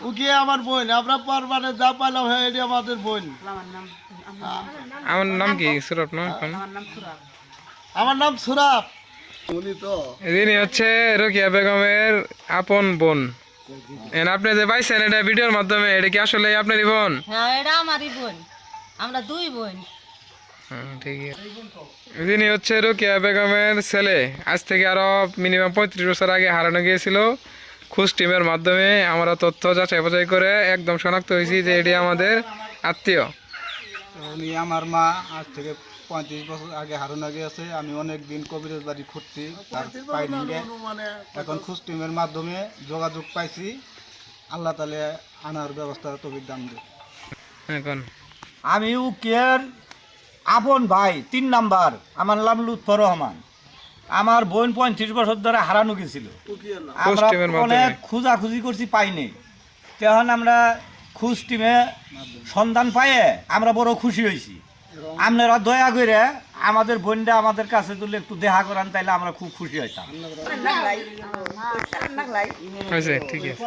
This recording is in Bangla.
উকি আমার বোন, আমরা পারমানে যা পাইলাম হ্যাঁ এটি আমাদের বোন। আমার নাম কি সুরভ না? আমার নাম সুরাব। উনি তো ইনি হচ্ছে রোকিয়া বেগমের আপন বোন। আপনি যে পাইছেন এটা ভিডিওর মাধ্যমে, এটা কি আসলে আপনারই বোন? হ্যাঁ, এটা আমারই বোন, আমরা দুই বোন। ঠিক আছে। ইনি হচ্ছে রোকিয়া বেগমের ছেলে। আজ থেকে আরো মিনিমাম 35 বছর আগে হারানো গিয়েছিল। খোঁজ টিমের মাধ্যমে আমরা তথ্য যাচাই বাছাই করে একদম শনাক্ত হয়েছি যে এটি আমাদের আত্মীয়। উনি আমার মা আজ থেকে 35 বছর আগে হারানো গিয়েছে। আমি অনেক দিন কবিরাজ বাড়ি খুঁজছি, তার পাইনি গে। এখন খোঁজ টিমের মাধ্যমে যোগাযোগ পাইছি। আল্লাহ তাআলা আনার ব্যবস্থা তৌফিক দান দেন। এখন আমি উকিয়ার আপন ভাই 3 নাম্বার। আমার নাম লুৎফর রহমান। আমার বোন 35 বছর ধরে হারানো গেছিল। আমরা টিমের মাধ্যমে। অনেক খোঁজাখুঁজি করছি, পাইনি। তখন আমরা খোঁজ টিমে সন্ধান পাইয়ে আমরা বড় খুশি হয়েছি। আপনারা দয়া করে আমাদের বোনটা আমাদের কাছে তুলে একটু দেখা করান, তাইলে আমরা খুব খুশি হইতাম। হয়েছে, ঠিক আছে।